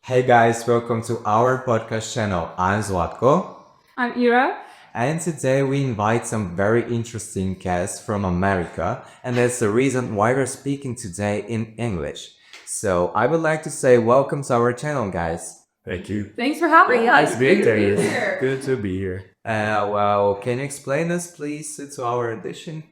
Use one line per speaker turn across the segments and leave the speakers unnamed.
Hey guys, welcome to our podcast channel. I'm Zlatko,
I'm Ira.
and today we invite some very interesting guests from America, and that's the reason why we're speaking today in English. So I would like to say welcome to our channel, guys.
Thank you.
Thanks for having us.
Nice being
Great to be
here.
here.
Good to be here.
Well, can you explain us, please, to our edition?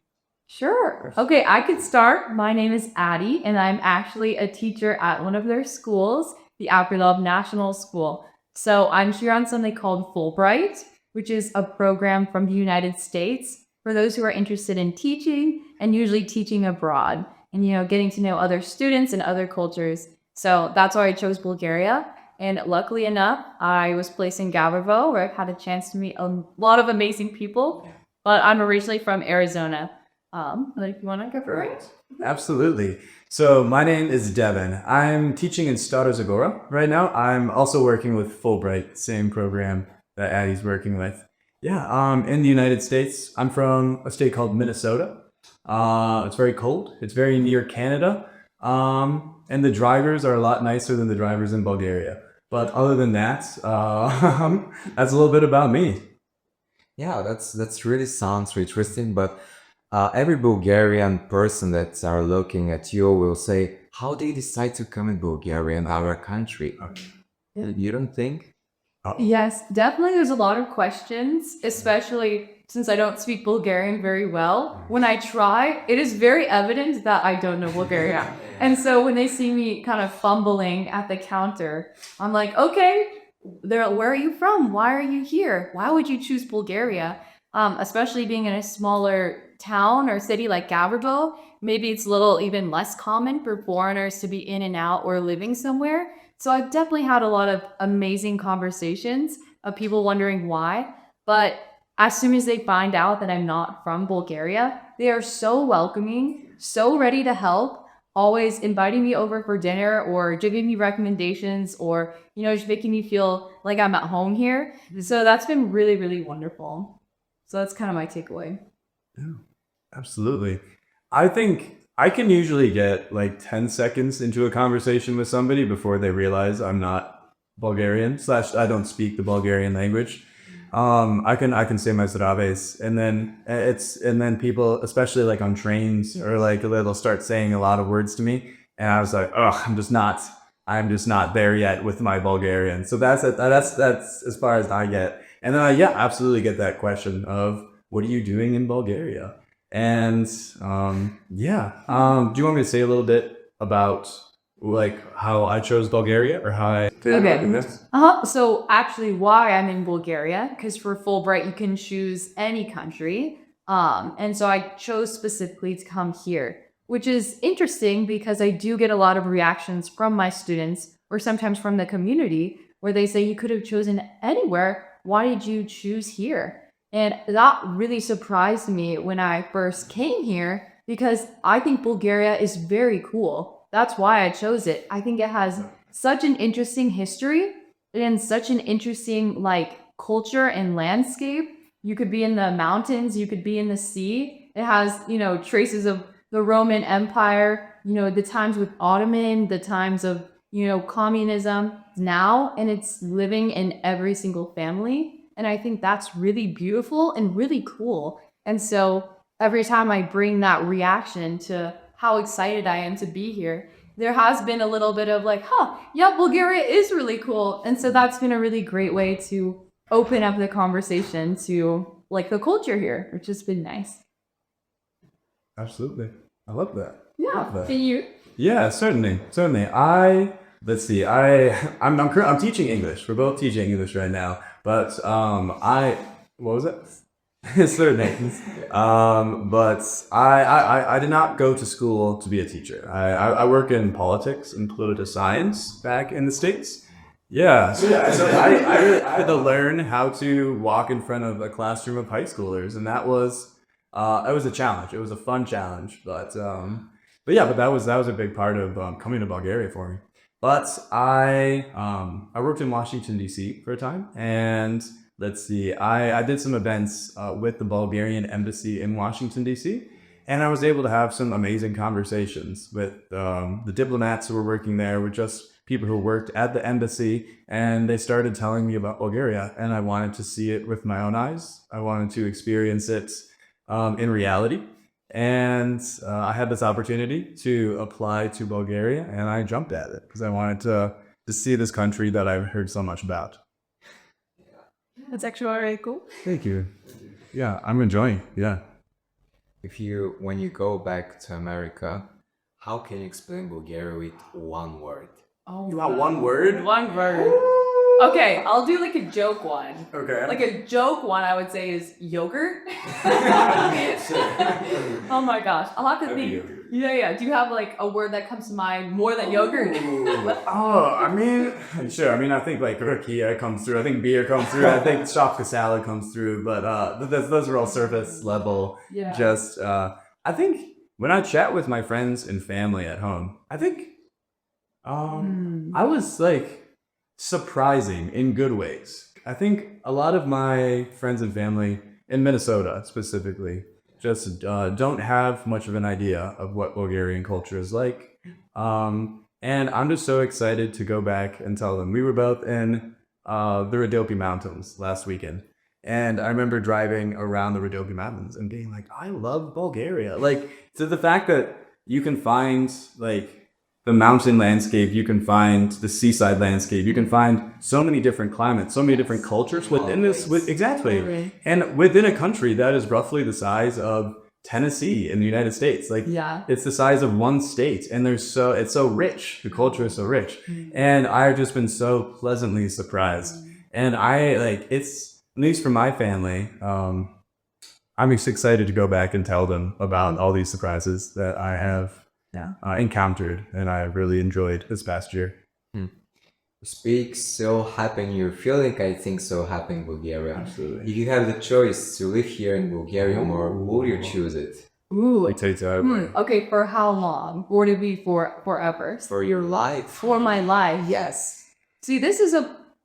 Sure. Okay, I could start. My name is Addie, and I'm actually a teacher at one of their schools, the Love National School. So I'm here on something called Fulbright, which is a program from the United States for those who are interested in teaching and usually teaching abroad and, getting to know other students and other cultures. So that's why I chose Bulgaria. And luckily enough, I was placed in Gavrilo, where I've had a chance to meet a lot of amazing people. But I'm originally from Arizona. If you want to go for it.
Absolutely. So my name is Devin. I'm teaching in Stara Zagora right now. I'm also working with Fulbright, same program that Addie's working with. Yeah, in the United States. I'm from a state called Minnesota. It's very cold. It's very near Canada. And the drivers are a lot nicer than the drivers in Bulgaria. But other than that, that's a little bit about me.
Yeah, that's really sounds interesting, but every Bulgarian person that are looking at you will say, how they decide to come in Bulgaria in our country? You don't think?
Yes, definitely. There's a lot of questions, especially since I don't speak Bulgarian very well. When I try, it is very evident that I don't know Bulgarian. And so when they see me kind of fumbling at the counter, I'm like, okay, where are you from? Why are you here? Why would you choose Bulgaria? Especially being in a smaller town or city like Gavrilo, maybe it's a little even less common for foreigners to be in and out or living somewhere. So I've definitely had a lot of amazing conversations of people wondering why. But as soon as they find out that I'm not from Bulgaria, they are so welcoming, so ready to help, always inviting me over for dinner or giving me recommendations or, just making me feel like I'm at home here. So that's been really, really wonderful. So that's kind of my takeaway.
Yeah, absolutely. I think I can usually get like 10 seconds into a conversation with somebody before they realize I'm not Bulgarian / I don't speak the Bulgarian language. I can say my zdraves, and then people, especially like on trains or like they'll start saying a lot of words to me, and I was like, oh, I'm just not there yet with my Bulgarian. So that's as far as I get. And then I absolutely get that question of what are you doing in Bulgaria? And do you want me to say a little bit about like how I chose Bulgaria or how I fit in this?
So actually why I'm in Bulgaria, because for Fulbright you can choose any country. And so I chose specifically to come here, which is interesting because I do get a lot of reactions from my students or sometimes from the community where they say you could have chosen anywhere. Why did you choose here? And that really surprised me when I first came here because I think Bulgaria is very cool. That's why I chose it. I think it has such an interesting history and such an interesting culture and landscape. You could be in the mountains, you could be in the sea. It has, traces of the Roman Empire, the times with Ottoman, the times of, communism now, and it's living in every single family. And I think that's really beautiful and really cool. And so every time I bring that reaction to how excited I am to be here, there has been a little bit of Bulgaria is really cool. And so that's been a really great way to open up the conversation to the culture here, which has been nice.
Absolutely. I love that.
Yeah. Can you?
Yeah, certainly. Let's see. I'm teaching English. We're both teaching English right now. But what was it? His third name. But I did not go to school to be a teacher. I work in politics and political science back in the States. Yeah, so I had to learn how to walk in front of a classroom of high schoolers, and that was a challenge. It was a fun challenge, but that was a big part of coming to Bulgaria for me. But I worked in Washington, D.C. for a time, and let's see, I did some events with the Bulgarian embassy in Washington, D.C., and I was able to have some amazing conversations with the diplomats who were working there, with just people who worked at the embassy, and they started telling me about Bulgaria, and I wanted to see it with my own eyes. I wanted to experience it in reality. And I had this opportunity to apply to Bulgaria, and I jumped at it because I wanted to see this country that I've heard so much about.
That's actually very cool.
Thank you. Yeah, I'm enjoying. Yeah.
When you go back to America, how can you explain Bulgaria with one word?
Oh,
You want one word?
One word. Okay, I'll do like a joke one.
Okay.
Like a joke one, I would say is yogurt. Oh my gosh, I'll have to think. Yeah. Do you have like a word that comes to mind more than yogurt?
Oh, I mean, sure. I mean, I think like rakia comes through. I think beer comes through. I think chocolate salad comes through. But those are all surface level.
Yeah.
Just, I think when I chat with my friends and family at home, I think I was like surprising in good ways. I think a lot of my friends and family in Minnesota specifically just don't have much of an idea of what Bulgarian culture is like. And I'm just so excited to go back and tell them. We were both in the Rhodope Mountains last weekend. And I remember driving around the Rhodope Mountains and being like, I love Bulgaria. Like, so the fact that you can find like the mountain landscape, you can find the seaside landscape, you can find so many different climates, so many different cultures within this. Exactly. And within a country that is roughly the size of Tennessee in the United States. Like, it's the size of one state, and it's so rich. The culture is so rich. And I've just been so pleasantly surprised. And it's, at least for my family, I'm excited to go back and tell them about all these surprises that I have encountered and I really enjoyed this past year.
Speak so happy, you're feeling, I think, so happy in Bulgaria.
Absolutely.
If you have the choice to live here in Bulgaria or would you choose it?
Ooh. Okay, for how long? Would it be forever?
For your life.
For my life, yes. See, this is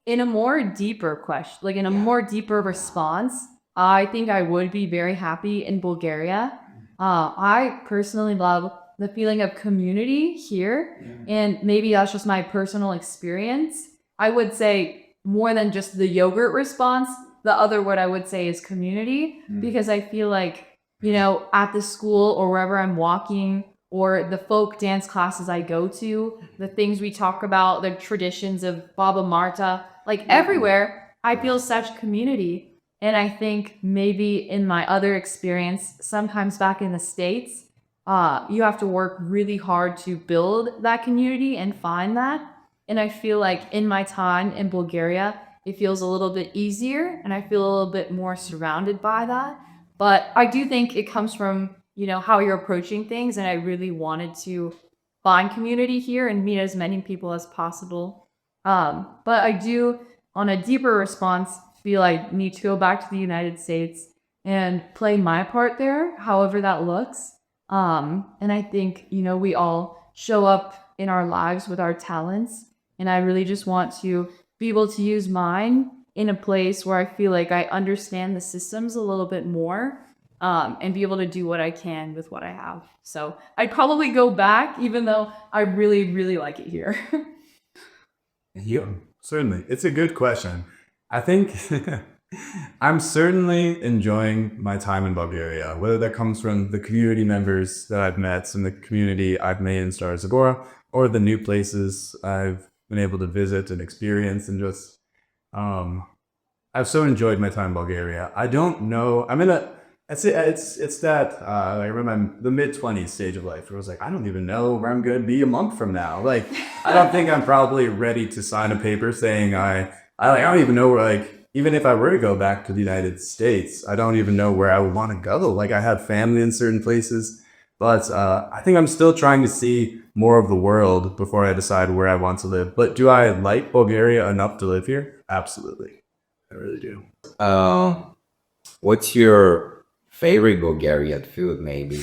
in a more deeper question, like in a more deeper response. I think I would be very happy in Bulgaria. I personally love the feeling of community here, and maybe that's just my personal experience. I would say more than just the yogurt response, the other word I would say is community, because I feel like, at the school or wherever I'm walking, or the folk dance classes I go to, the things we talk about, the traditions of Baba Marta, like everywhere, I feel such community. And I think maybe in my other experience, sometimes back in the States, you have to work really hard to build that community and find that. And I feel like in my time in Bulgaria, it feels a little bit easier and I feel a little bit more surrounded by that. But I do think it comes from, how you're approaching things. And I really wanted to find community here and meet as many people as possible. But I do, on a deeper response, feel I need to go back to the United States and play my part there, however that looks. And I think, we all show up in our lives with our talents. And I really just want to be able to use mine in a place where I feel like I understand the systems a little bit more, and be able to do what I can with what I have. So I'd probably go back, even though I really, really like it here.
Yeah, certainly. It's a good question. I think I'm certainly enjoying my time in Bulgaria, whether that comes from the community members that I've met and the community I've made in Stara Zagora, or the new places I've been able to visit and experience, and just I've so enjoyed my time in Bulgaria. I don't know. I'm in it's that I remember the mid-20s stage of life where I was like, I don't even know where I'm going to be a month from now. Like, I don't think I'm probably ready to sign a paper saying I don't even know where, like, even if I were to go back to the United States, I don't even know where I would want to go. Like, I have family in certain places, but I think I'm still trying to see more of the world before I decide where I want to live. But do I like Bulgaria enough to live here? Absolutely. I really do.
What's your favorite Bulgarian food, maybe?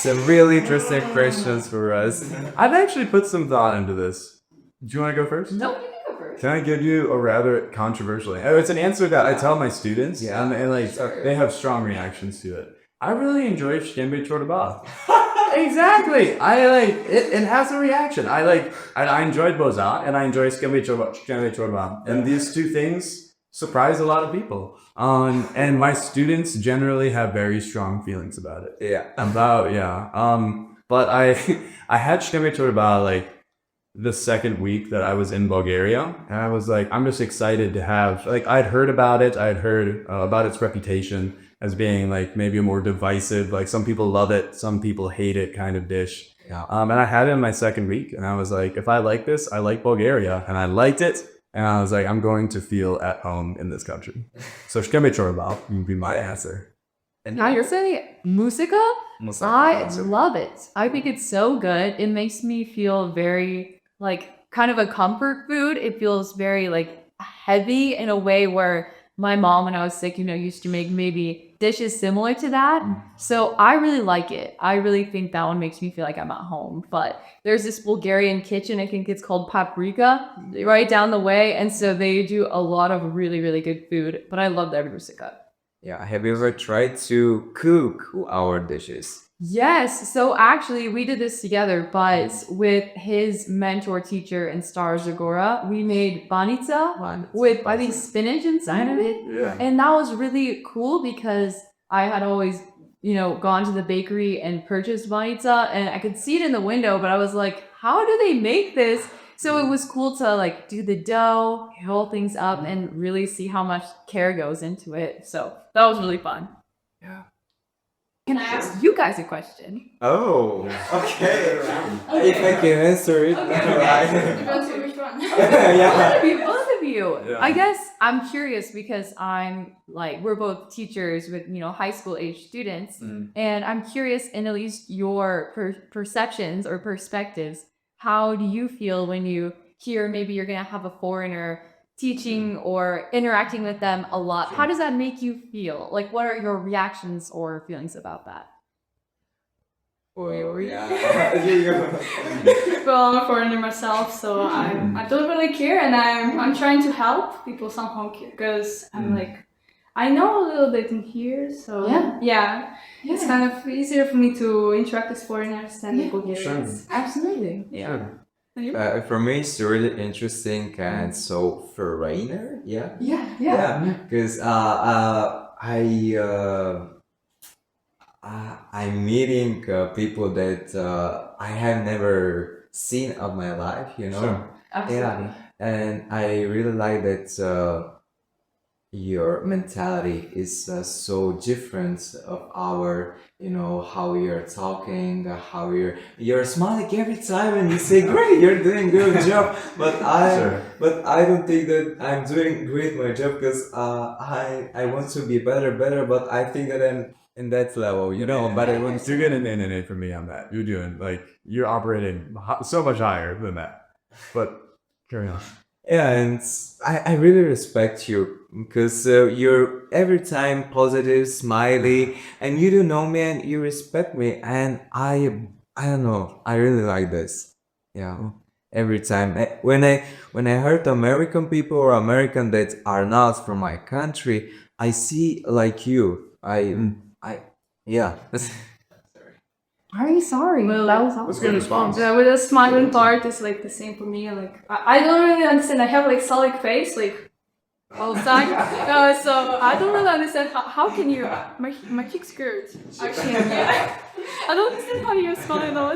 Some really interesting questions for us.
I've actually put some thought into this. Do you want to go first?
No.
Can I give you a rather controversial? It's an answer that I tell my students, and they have strong reactions to it. I really enjoy shkembe chorba. exactly. I like it. It has a reaction. I enjoyed boza and I enjoy skimmy chorba. And these two things surprise a lot of people. And my students generally have very strong feelings about it. But I had skimmy chorba like the second week that I was in Bulgaria, and I was like, I'm just excited to have, like, I'd heard about it. I'd heard about its reputation as being like maybe a more divisive, like some people love it, some people hate it kind of dish.
Yeah.
And I had it in my second week, and I was like, if I like this, I like Bulgaria, and I liked it, and I was like, I'm going to feel at home in this country. So shkeme chorba would be my answer.
And
Now you're saying musica?
Musaka,
I
also.
love it. I think it's so good. It makes me feel very like kind of a comfort food. It feels very like heavy in a way where my mom, when I was sick, used to make maybe dishes similar to that. So I really like it. I really think that one makes me feel like I'm at home. But there's this Bulgarian kitchen, I think it's called Paprika, right down the way. And so they do a lot of really, really good food. But I love their musica.
Yeah, have you ever tried to cook our dishes?
Yes. So actually, we did this together, but with his mentor teacher in Star Zagora, we made banica with, I think, spinach inside of it.
Yeah.
And that was really cool because I had always, gone to the bakery and purchased banica, and I could see it in the window, but I was like, how do they make this? So it was cool to like do the dough, roll things up, and really see how much care goes into it. So that was really fun.
Yeah.
Can I ask you guys a question?
Oh, okay. If I can answer it.
Depends on which one.
Yeah.
Both of you.
Yeah.
I guess I'm curious because we're both teachers with, high school age students. And I'm curious in at least your perceptions or perspectives. How do you feel when you hear maybe you're going to have a foreigner teaching or interacting with them a lot? How does that make you feel? Like, what are your reactions or feelings about that?
Well, I'm a foreigner myself, so I don't really care, and I'm trying to help people somehow because I'm like, I know a little bit in here, so yeah. It's kind of easier for me to interact with foreigners than the Bulgarians.
Absolutely.
Yeah.
For me, it's really interesting and so foreigner. Yeah.
Yeah.
Because I'm meeting people that I have never seen of my life.
Sure.
Absolutely.
Yeah, and I really like that your mentality is so different of our, how you're talking, how you're smiling every time, and you say, "Great, you're doing good job." But I don't think that I'm doing great my job because I want to be better. But I think that I'm in that level, But I want
You're getting an for me on that. You're operating so much higher than that. But carry on.
Yeah, and I really respect you because you're every time positive, smiley, and you do know me and you respect me, and I don't know, I really like this. Yeah, every time when I heard American people or American that are not from my country, I see like you. Yeah.
Very sorry.
Well,
that was
That's
awesome.
a good response.
Yeah, with the smiling part, it's like the same for me. Like I don't really understand. I have like solid face, like all the time. So I don't really understand how can you my cheeks hurt. Actually, yeah. I don't understand how you're smiling though.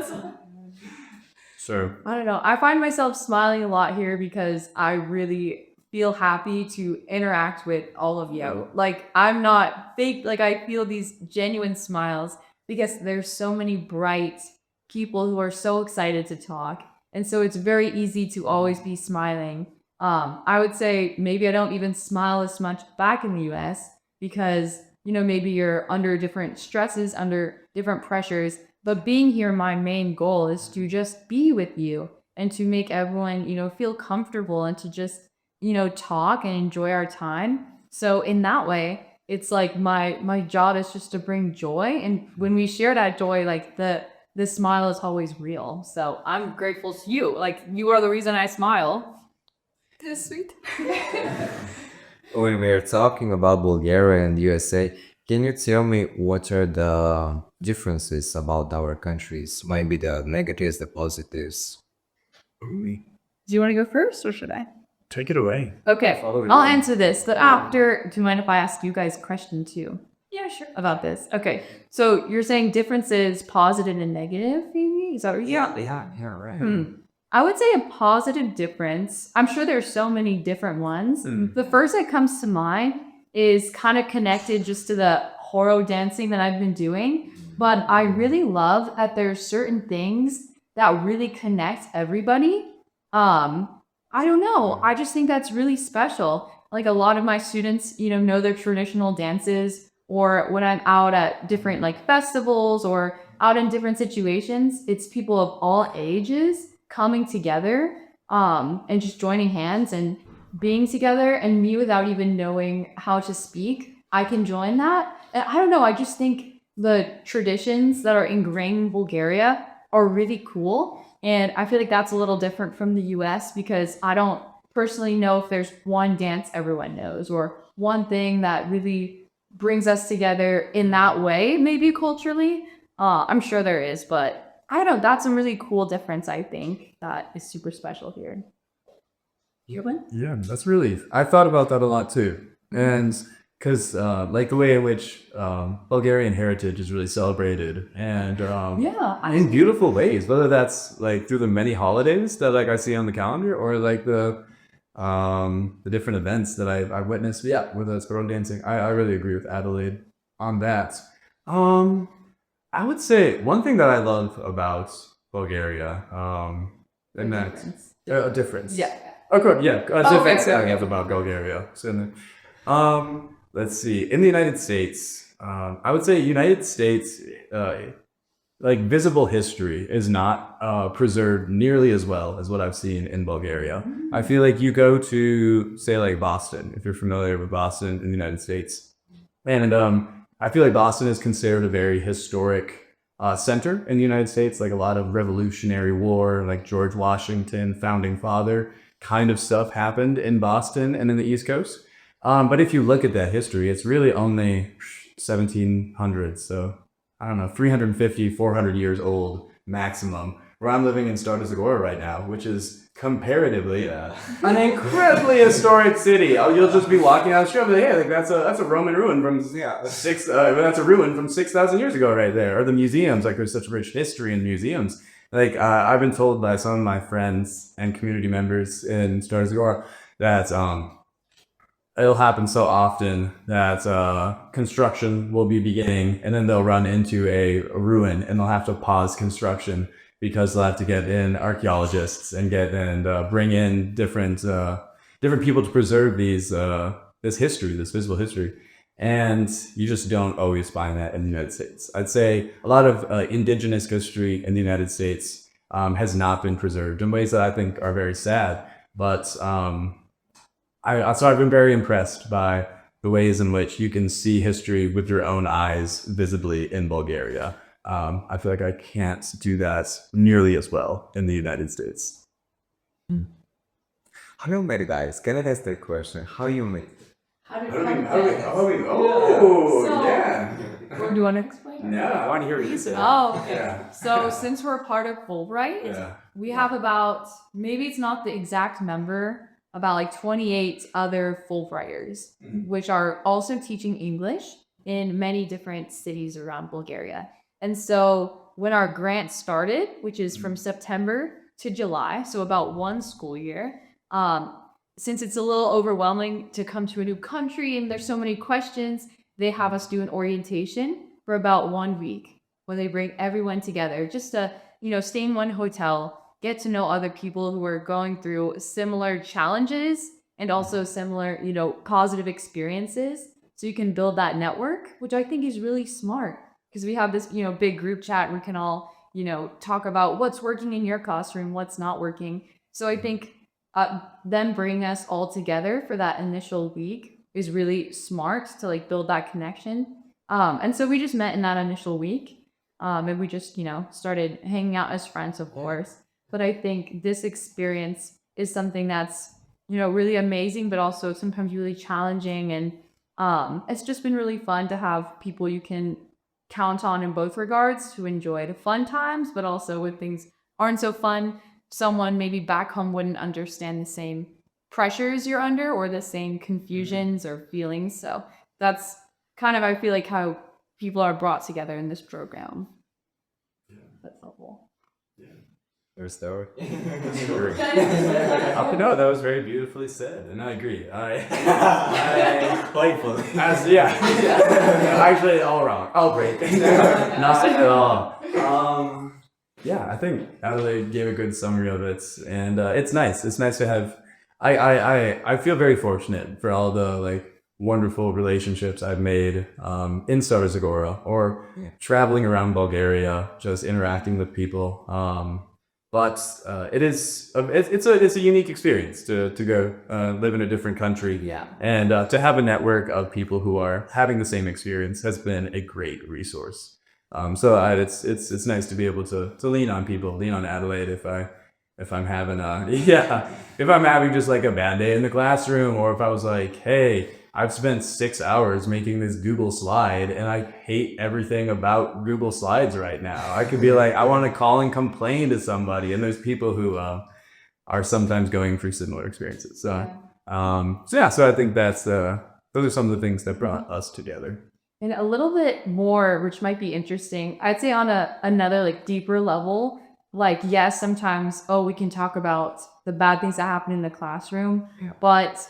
So
I don't know. I find myself smiling a lot here because I really feel happy to interact with all of you. Like, I'm not fake. Like, I feel these genuine smiles because there's so many bright people who are so excited to talk. And so it's very easy to always be smiling. I would say maybe I don't even smile as much back in the US because, maybe you're under different stresses, under different pressures. But being here, my main goal is to just be with you and to make everyone, feel comfortable and to just, talk and enjoy our time. So in that way, it's like my job is just to bring joy. And when we share that joy, like the smile is always real. So I'm grateful to you. Like, you are the reason I smile.
That's sweet.
When we're talking about Bulgaria and USA, Can you tell me what are the differences about our countries? Maybe the negatives, the positives.
Do you want to go first or should I?
Take it away.
Okay, I'll answer this, but after, do you mind if I ask you guys a question too?
Yeah, sure.
About this? Okay, so you're saying differences positive and negative, maybe? Is that what
Yeah, right.
I would say a positive difference. I'm sure there's so many different ones. The first that comes to mind is kind of connected just to the horo dancing that I've been doing. But I really love that there's certain things that really connect everybody. I don't know. I just think that's really special. Like a lot of my students, know their traditional dances, or when I'm out at different like festivals or out in different situations, it's people of all ages coming together and just joining hands and being together, and me without even knowing how to speak, I can join that. And I don't know, I just think the traditions that are ingrained in Bulgaria are really cool. And I feel like that's a little different from the US because I don't personally know if there's one dance everyone knows or one thing that really brings us together in that way, maybe culturally. I'm sure there is, but I don't know. That's a really cool difference, I think, that is super special here.
Yeah, that's really, I thought about that a lot too. And because like the way in which Bulgarian heritage is really celebrated and in beautiful ways, whether that's like through the many holidays that like I see on the calendar or like the different events that I witnessed. Yeah, with the squirrel dancing. I really agree with Adelaide on that. I would say one thing that I love about Bulgaria, and that a difference.
Yeah.
Of course, yeah. Difference
okay.
I have about Bulgaria. So, let's see. In the United States, I would say United States, like visible history is not preserved nearly as well as what I've seen in Bulgaria. I feel like you go to, say, like Boston, if you're familiar with Boston in the United States, and I feel like Boston is considered a very historic center in the United States, like a lot of Revolutionary War, like George Washington, founding father kind of stuff happened in Boston and in the East Coast. But if you look at that history, it's really only 1700s. So I don't know, 350, 400 years old maximum. Where I'm living in Stara Zagora right now, which is comparatively an incredibly historic city. You'll just be walking down the street and be like, hey, like that's a Roman ruin from that's a ruin from 6,000 years ago right there. Or the museums, like there's such rich history in museums. Like I've been told by some of my friends and community members in Stara Zagora that it'll happen so often that construction will be beginning and then they'll run into a ruin and they'll have to pause construction because they'll have to get in archaeologists and bring in different people to preserve this history, this visible history. And you just don't always find that in the United States. I'd say a lot of indigenous history in the United States has not been preserved in ways that I think are very sad. But so I've been very impressed by the ways in which you can see history with your own eyes visibly in Bulgaria. I feel like I can't do that nearly as well in the United States.
How you met, guys? Can I ask that question? How you met?
Do you want to explain?
Yeah, I want to hear you say.
Oh, okay.
Yeah.
So since we're part of Fulbright, we have about, maybe it's not the exact number, about like 28 other Fulbrighters, which are also teaching English in many different cities around Bulgaria. And so when our grant started, which is from September to July, so about one school year, since it's a little overwhelming to come to a new country and there's so many questions, they have us do an orientation for about 1 week where they bring everyone together just to, stay in one hotel, get to know other people who are going through similar challenges and also similar, positive experiences. So you can build that network, which I think is really smart because we have this, big group chat. We can all, talk about what's working in your classroom, what's not working. So I think them bringing us all together for that initial week is really smart to like build that connection. And so we just met in that initial week and we just, started hanging out as friends, of course. But I think this experience is something that's, really amazing, but also sometimes really challenging. And It's just been really fun to have people you can count on in both regards to enjoy the fun times, but also when things aren't so fun, someone maybe back home wouldn't understand the same pressures you're under or the same confusions or feelings. So that's kind of, I feel like, how people are brought together in this program. That's helpful.
There's story.
No, that was very beautifully said, and I agree. I
Playful.
actually all wrong. All great. Not at all. Yeah, I think Adelaide gave a good summary of it, and it's nice. It's nice to have. I feel very fortunate for all the like wonderful relationships I've made in Stara Zagora or traveling around Bulgaria, just interacting with people. But it's a unique experience to go live in a different country.
Yeah.
And to have a network of people who are having the same experience has been a great resource. So it's nice to be able to lean on people, lean on Adelaide if I'm having if I'm having just like a bad day in the classroom, or if I was like, hey, I've spent 6 hours making this Google slide and I hate everything about Google Slides right now. I could be like, I want to call and complain to somebody. And there's people who are sometimes going through similar experiences. So I think those are some of the things that brought us together.
And a little bit more, which might be interesting, I'd say on another like deeper level, like, yes, sometimes, we can talk about the bad things that happen in the classroom, but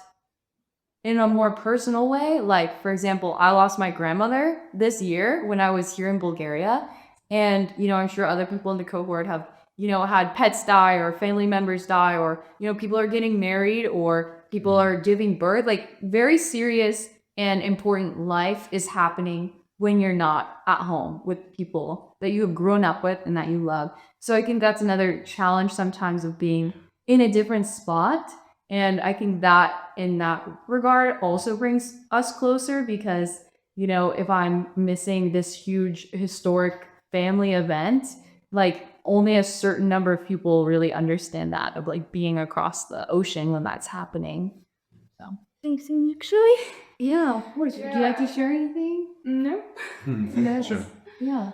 in a more personal way, like, for example, I lost my grandmother this year when I was here in Bulgaria. And, I'm sure other people in the cohort have, had pets die or family members die, or, people are getting married or people are giving birth. Like, very serious and important life is happening when you're not at home with people that you have grown up with and that you love. So I think that's another challenge sometimes of being in a different spot. And I think that in that regard also brings us closer because, if I'm missing this huge historic family event, like only a certain number of people really understand that of like being across the ocean when that's happening. So thanks, actually. Yeah, of course. Would you like to share anything?
No.
No.
Sure.
Yeah.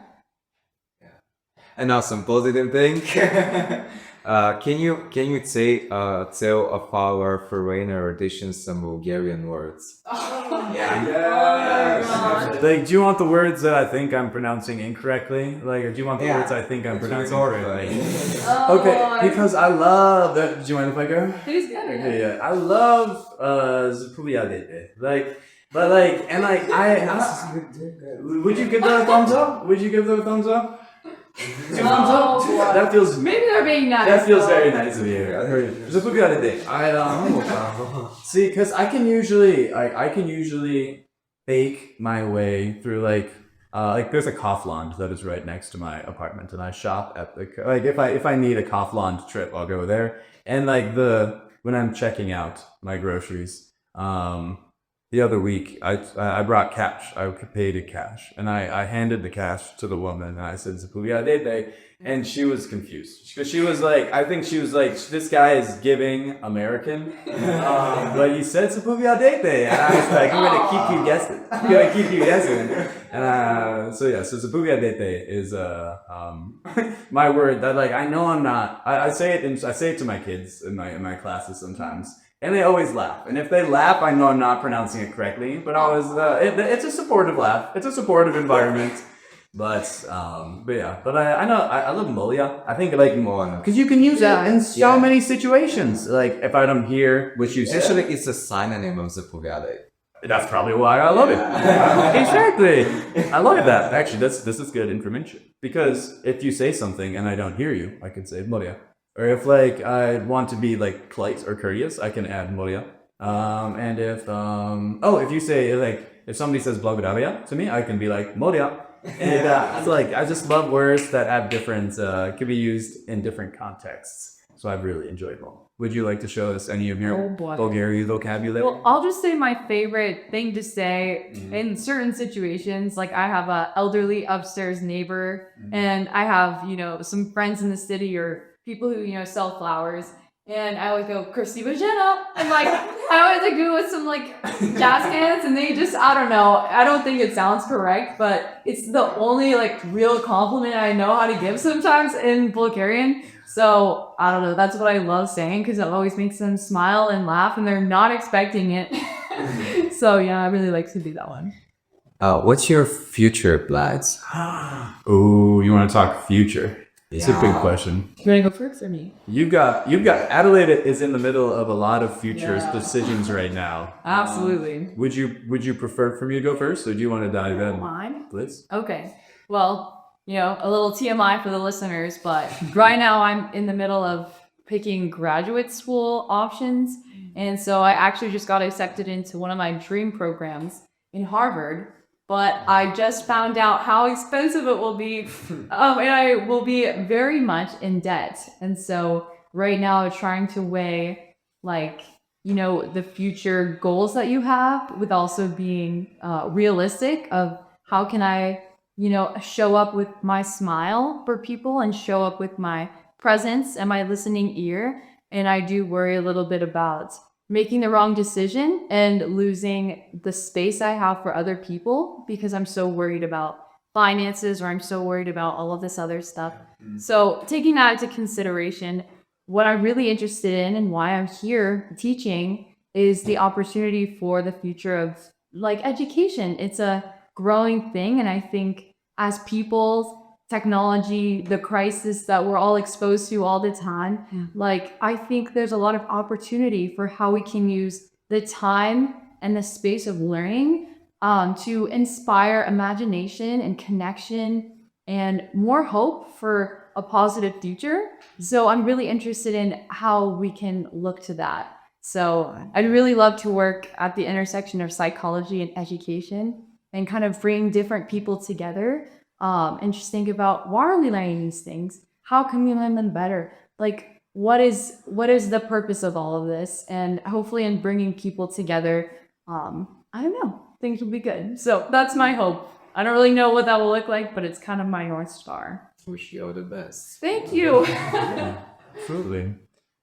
And now some positive thing. Can you say tell of our foreigner auditions some Bulgarian words?
Like, do you want the words that I think I'm pronouncing incorrectly? Like, or do you want the words I think I'm pronouncing correctly? Okay, because I love that. Do you mind if I go?
Please go.
Okay, yeah. I love Zapuliadete. Like, but like, and like, would you give that a thumbs up? Would you give that a thumbs up? 2 thumbs up? That feels.
Maybe they're being nice.
That feels very nice of you. Zapuliadete. See, because I can usually fake my way through like there's a Kaufland that is right next to my apartment, and I shop at the like if I need a Kaufland trip, I'll go there. And like when I'm checking out my groceries, the other week I brought cash. I paid in cash, and I handed the cash to the woman, and I said "Zapuliadete," and she was confused because she was like, I think she was like, this guy is giving American, but he said "Zapuliadete," and I was like, I'm gonna keep you guessing. And so "Zapuliadete" is my word that like I know I'm not. I say it to my kids in my classes sometimes. And they always laugh. And if they laugh, I know I'm not pronouncing it correctly. But it's a supportive laugh. It's a supportive environment. But yeah. But I know I love Molia. I think like Molia because you can use that in so many situations. Like if I'm here, which you said,
Actually, it's a synonym of Zapuliadete.
that's probably why I love it. Exactly. I love that. Actually, this is good information because if you say something and I don't hear you, I can say Molia. Or if like I want to be like polite or courteous, I can add Moria. And if you say like if somebody says Благодаря to me, I can be like Moria. And it's like I just love words that have different can be used in different contexts. So I've really enjoyed them. Would you like to show us any of your Bulgarian vocabulary?
Well, I'll just say my favorite thing to say in certain situations. Like I have an elderly upstairs neighbor, and I have some friends in the city or people who sell flowers, And I always go, Krasiva Jenna. And like, I always like do it with some like jazz hands, and they just, I don't know. I don't think it sounds correct, but it's the only like real compliment I know how to give sometimes in Bulgarian. So I don't know. That's what I love saying because it always makes them smile and laugh, and they're not expecting it. So yeah, I really like to do that one.
What's your future plans?
Ooh, you want to talk future? It's a big question.
You want to go first or me?
You've got Adelaide is in the middle of a lot of future decisions right now.
Absolutely.
Would you prefer for me to go first, or do you want to dive in?
Mine?
Please.
Okay. Well, a little TMI for the listeners, but right now I'm in the middle of picking graduate school options. And so I actually just got accepted into one of my dream programs in Harvard. But I just found out how expensive it will be, and I will be very much in debt. And so right now I'm trying to weigh, the future goals that you have with also being realistic of how can I, show up with my smile for people and show up with my presence and my listening ear. And I do worry a little bit about making the wrong decision and losing the space I have for other people because I'm so worried about finances or I'm so worried about all of this other stuff. So taking that into consideration, what I'm really interested in and why I'm here teaching is the opportunity for the future of education. It's a growing thing. And I think as people, technology, the crisis that we're all exposed to all the time, I think there's a lot of opportunity for how we can use the time and the space of learning to inspire imagination and connection and more hope for a positive future. So I'm really interested in how we can look to that. So I'd really love to work at the intersection of psychology and education and kind of bring different people together. And just think about, why are we learning these things? How can we learn them better? What is the purpose of all of this? And hopefully in bringing people together, I don't know, things will be good. So that's my hope. I don't really know what that will look like, but it's kind of my North Star.
Wish you all the best.
Thank you.
Absolutely.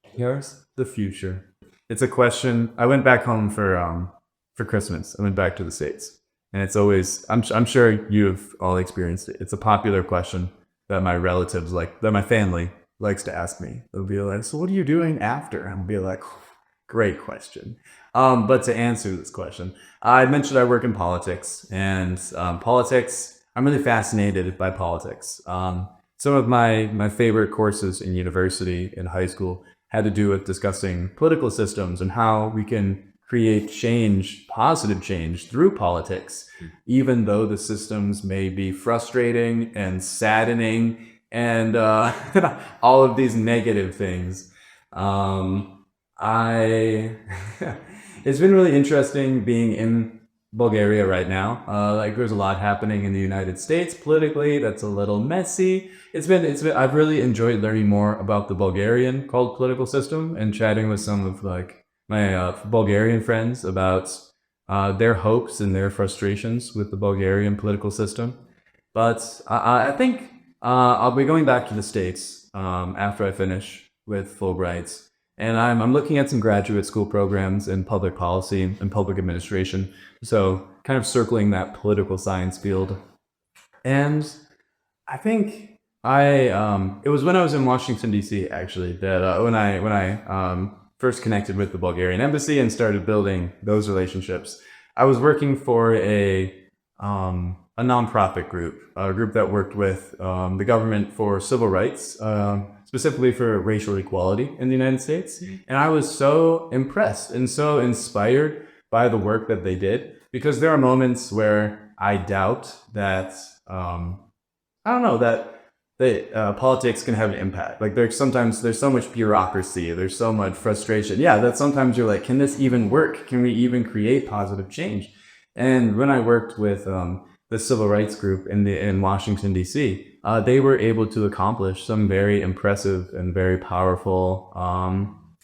Here's the future. It's a question. I went back home for Christmas. I went back to the States. And it's always, I'm sure you've all experienced it. It's a popular question that my relatives that my family likes to ask me. They'll be like, so what are you doing after? I'll be like, great question. But to answer this question, I mentioned I work in politics, and politics, I'm really fascinated by politics. Some of my favorite courses in university, in high school, had to do with discussing political systems and how we can create change, positive change through politics, even though the systems may be frustrating and saddening and all of these negative things. It's been really interesting being in Bulgaria right now. There's a lot happening in the United States politically that's a little messy. I've really enjoyed learning more about the Bulgarian political system and chatting with some of my Bulgarian friends about their hopes and their frustrations with the Bulgarian political system. But I think I'll be going back to the States after I finish with Fulbrights. And I'm looking at some graduate school programs in public policy and public administration. So kind of circling that political science field. And I think it was when I was in Washington, D.C., actually, that when I first connected with the Bulgarian embassy and started building those relationships. I was working for a nonprofit group, a group that worked with the government for civil rights, specifically for racial equality in the United States. And I was so impressed and so inspired by the work that they did, because there are moments where I doubt that, politics can have an impact. There's so much bureaucracy, there's so much frustration. Yeah, that sometimes you're like, can this even work? Can we even create positive change? And when I worked with the civil rights group in Washington, D.C., they were able to accomplish some very impressive and very powerful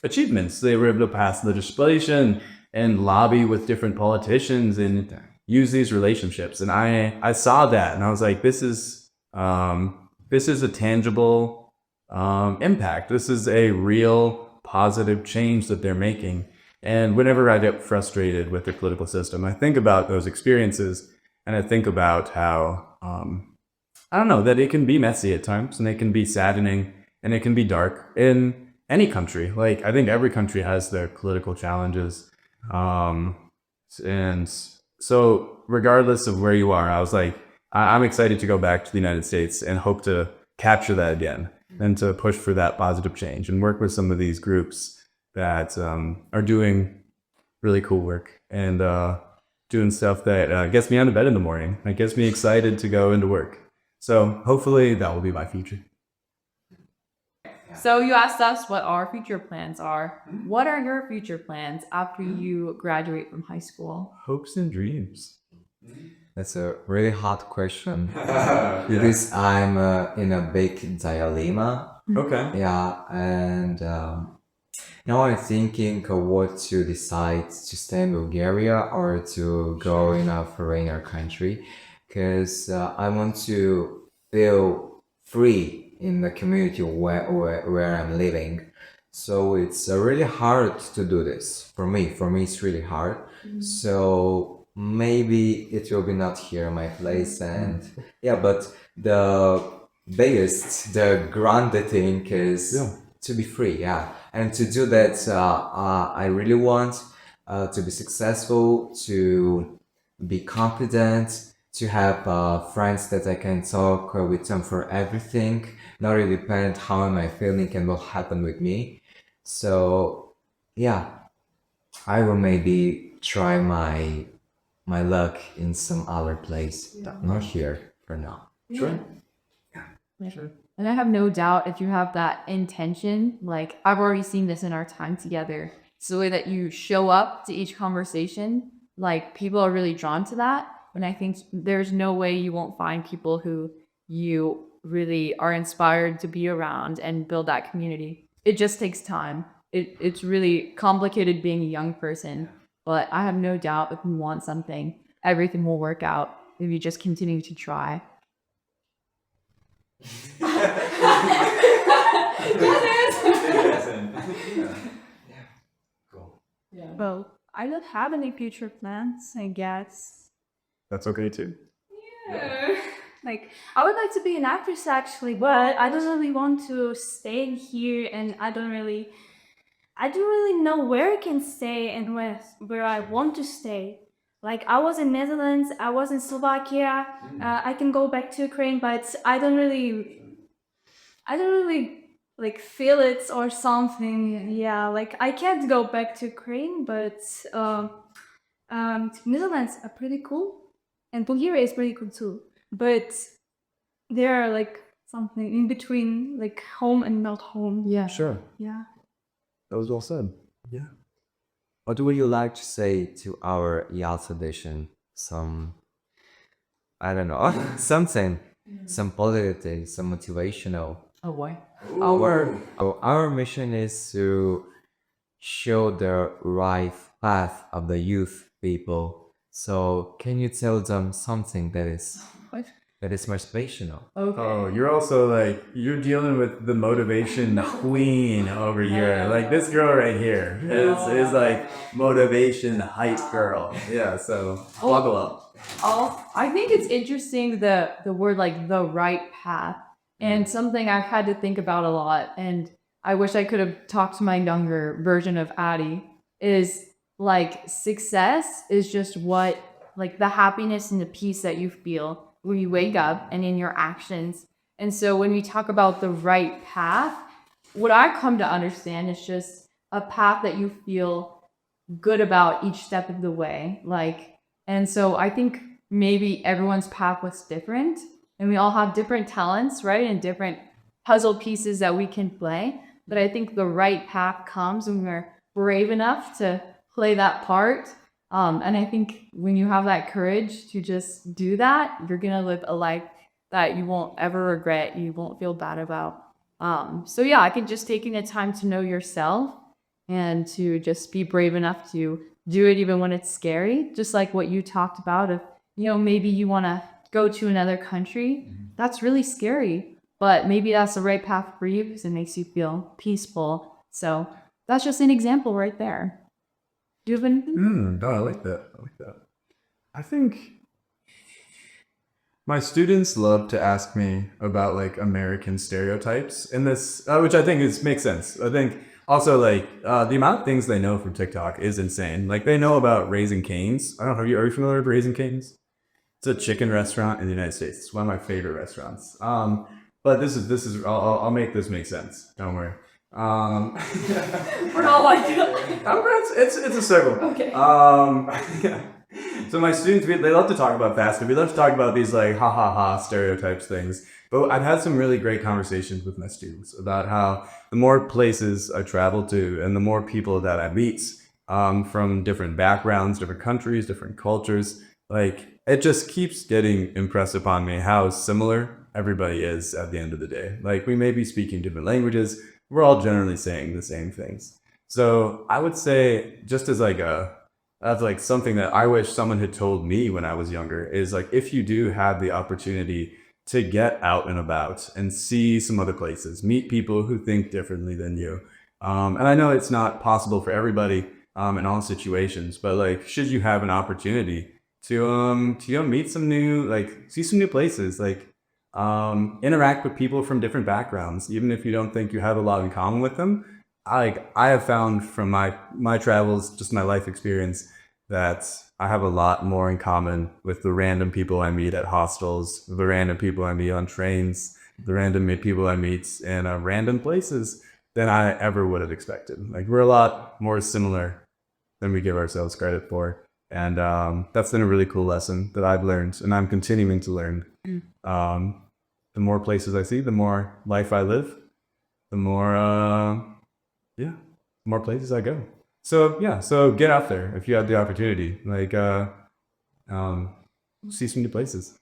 achievements. They were able to pass legislation and lobby with different politicians and use these relationships. And I saw that, and I was like, this is a tangible impact. This is a real positive change that they're making. And whenever I get frustrated with the political system, I think about those experiences, and I think about how, I don't know, that it can be messy at times, and it can be saddening, and it can be dark in any country. Like, I think every country has their political challenges. And so regardless of where you are, I was like, I'm excited to go back to the United States and hope to capture that again and to push for that positive change and work with some of these groups that are doing really cool work and doing stuff that gets me out of bed in the morning. It gets me excited to go into work. So hopefully that will be my future.
So you asked us what our future plans are. What are your future plans after you graduate from high school?
Hopes and dreams.
That's a really hard question because I'm in a big dilemma.
Okay.
Yeah, and now I'm thinking of what to decide to stay in Bulgaria or to go in a foreigner country, because I want to feel free in the community where I'm living. So it's really hard to do this for me. For me, it's really hard. So maybe it will be not here in my place, and yeah, but the biggest, the grand thing is to be free, and to do that, I really want to be successful, to be confident, to have friends that I can talk with them for everything, not really depend how am I feeling and what happened with me. So yeah, I will maybe try my luck in some other place, not here for now.
Sure.
Sure. And I have no doubt if you have that intention, like I've already seen this in our time together. It's the way that you show up to each conversation. Like people are really drawn to that. And I think there's no way you won't find people who you really are inspired to be around and build that community. It just takes time. It's really complicated being a young person. But I have no doubt if you want something, everything will work out if you just continue to try.
Well, I don't have any future plans, I guess.
That's okay too.
Yeah. Like, I would like to be an actress actually, but I don't really want to stay here, and I don't really know where I can stay and where I want to stay. Like, I was in Netherlands, I was in Slovakia, I can go back to Ukraine, but I don't really like feel it or something. Yeah, like I can't go back to Ukraine, but Netherlands are pretty cool, and Bulgaria is pretty cool too. But there are like something in between, like home and not home.
Yeah.
Sure.
Yeah.
That was well said. Yeah.
What would you like to say to our YALS edition? Some, I don't know, something, some positive, some motivational.
Oh boy.
Our mission is to show the right path of the youth people. So can you tell them something that is motivational?
Okay.
Oh, you're also like, you're dealing with the motivation queen over here. Like this girl right here is like motivation hype girl. Yeah, so buckle up.
I think it's interesting the word like the right path, and something I've had to think about a lot, and I wish I could have talked to my younger version of Addie, is like success is just what, like the happiness and the peace that you feel when you wake up and in your actions. And so when we talk about the right path, what I come to understand is just a path that you feel good about each step of the way. Like, and so I think maybe everyone's path was different, and we all have different talents, right? And different puzzle pieces that we can play. But I think the right path comes when we're brave enough to play that part. And I think when you have that courage to just do that, you're going to live a life that you won't ever regret, you won't feel bad about. So yeah, I think just taking the time to know yourself and to just be brave enough to do it even when it's scary, just like what you talked about. If, you know, maybe you want to go to another country, that's really scary, but maybe that's the right path for you because it makes you feel peaceful. So that's just an example right there. Do you have anything?
No, I like that. I think my students love to ask me about like American stereotypes in this, which I think makes sense. I think also like the amount of things they know from TikTok is insane. Like they know about Raising Cane's. I don't know. Are you familiar with Raising Cane's? It's a chicken restaurant in the United States. It's one of my favorite restaurants. But this is. I'll make this make sense. Don't worry.
We're not like
It's a circle.
Okay.
Yeah. So my students, they love to talk about fast food. We love to talk about these like ha ha ha stereotypes things. But I've had some really great conversations with my students about how the more places I travel to and the more people that I meet from different backgrounds, different countries, different cultures, like it just keeps getting impressed upon me how similar everybody is at the end of the day. Like we may be speaking different languages, we're all generally saying the same things. So I would say just as like something that I wish someone had told me when I was younger is like, if you do have the opportunity to get out and about and see some other places, meet people who think differently than you. And I know it's not possible for everybody in all situations, but like, should you have an opportunity to meet some new, like see some new places, like interact with people from different backgrounds, even if you don't think you have a lot in common with them. I have found from my travels, just my life experience, that I have a lot more in common with the random people I meet at hostels, the random people I meet on trains, the random people I meet in random places than I ever would have expected. Like we're a lot more similar than we give ourselves credit for. And that's been a really cool lesson that I've learned and I'm continuing to learn. The more places I see, the more life I live, the more more places I go. So get out there if you have the opportunity. Like see some new places.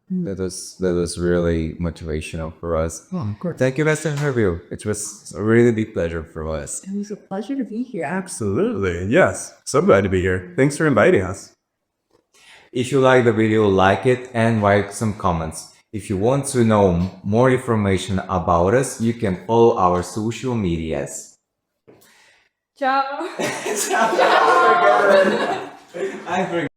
That was really motivational for us.
Oh, of course.
Thank you, Mr. Interview. It was a really big pleasure for us.
It was a pleasure to be here.
Absolutely. Yes. So glad to be here. Thanks for inviting us.
If you like the video, like it and write some comments. If you want to know more information about us, you can follow our social medias.
Ciao.
I forgot.